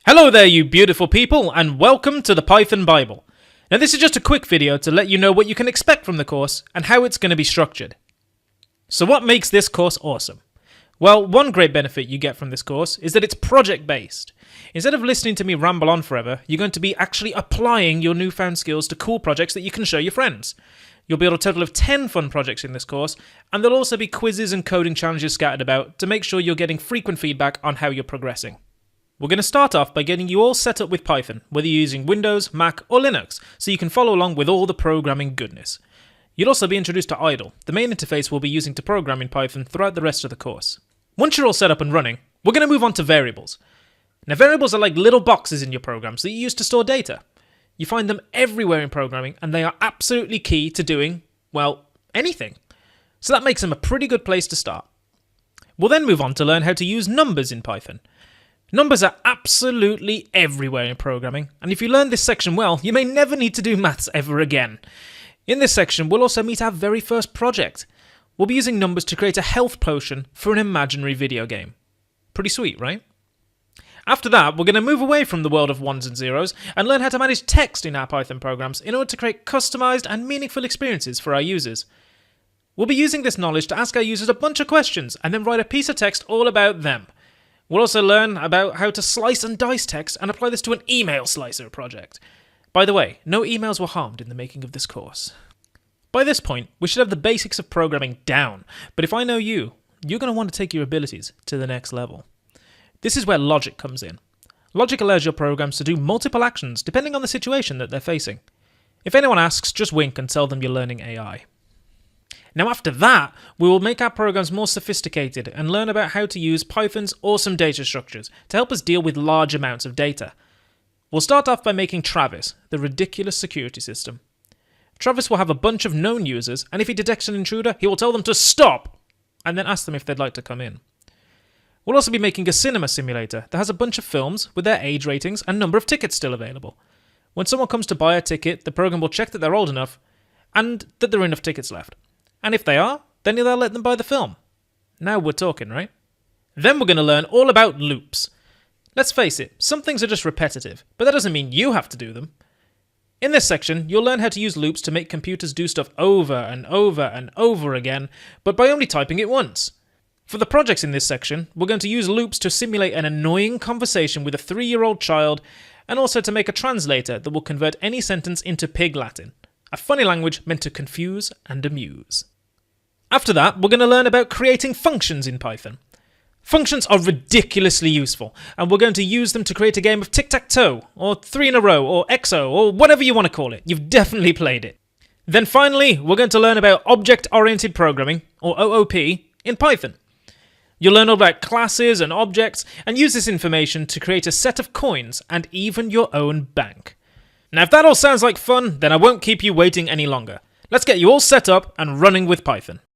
Hello there, you beautiful people, and welcome to the Python Bible. Now this is just a quick video to let you know what you can expect from the course and how it's going to be structured. So what makes this course awesome? Well, one great benefit you get from this course is that it's project-based. Instead of listening to me ramble on forever, you're going to be actually applying your newfound skills to cool projects that you can show your friends. You'll be able to a total of 10 fun projects in this course, and there'll also be quizzes and coding challenges scattered about to make sure you're getting frequent feedback on how you're progressing. We're going to start off by getting you all set up with Python, whether you're using Windows, Mac or Linux, so you can follow along with all the programming goodness. You'll also be introduced to idle, the main interface we'll be using to program in Python throughout the rest of the course. Once you're all set up and running, we're going to move on to variables. Now variables are like little boxes in your programs that you use to store data. You find them everywhere in programming and they are absolutely key to doing, well, anything. So that makes them a pretty good place to start. We'll then move on to learn how to use numbers in Python. Numbers are absolutely everywhere in programming, and if you learn this section well, you may never need to do maths ever again. In this section, we'll also meet our very first project. We'll be using numbers to create a health potion for an imaginary video game. Pretty sweet, right? After that, we're going to move away from the world of ones and zeros and learn how to manage text in our Python programs in order to create customized and meaningful experiences for our users. We'll be using this knowledge to ask our users a bunch of questions and then write a piece of text all about them. We'll also learn about how to slice and dice text and apply this to an email slicer project. By the way, no emails were harmed in the making of this course. By this point, we should have the basics of programming down, but if I know you, you're going to want to take your abilities to the next level. This is where logic comes in. Logic allows your programs to do multiple actions depending on the situation that they're facing. If anyone asks, just wink and tell them you're learning AI. Now after that, we will make our programs more sophisticated and learn about how to use Python's awesome data structures to help us deal with large amounts of data. We'll start off by making Travis, the ridiculous security system. Travis will have a bunch of known users, and if he detects an intruder, he will tell them to stop, and then ask them if they'd like to come in. We'll also be making a cinema simulator that has a bunch of films with their age ratings and number of tickets still available. When someone comes to buy a ticket, the program will check that they're old enough and that there are enough tickets left. And if they are, then they'll let them buy the film. Now we're talking, right? Then we're going to learn all about loops. Let's face it, some things are just repetitive, but that doesn't mean you have to do them. In this section, you'll learn how to use loops to make computers do stuff over and over and over again, but by only typing it once. For the projects in this section, we're going to use loops to simulate an annoying conversation with a 3-year-old child, and also to make a translator that will convert any sentence into Pig Latin, a funny language meant to confuse and amuse. After that, we're going to learn about creating functions in Python. Functions are ridiculously useful, and we're going to use them to create a game of tic-tac-toe, or 3 in a row, or EXO, or whatever you want to call it. You've definitely played it. Then finally, we're going to learn about object-oriented programming, or OOP, in Python. You'll learn all about classes and objects, and use this information to create a set of coins, and even your own bank. Now if that all sounds like fun, then I won't keep you waiting any longer. Let's get you all set up and running with Python.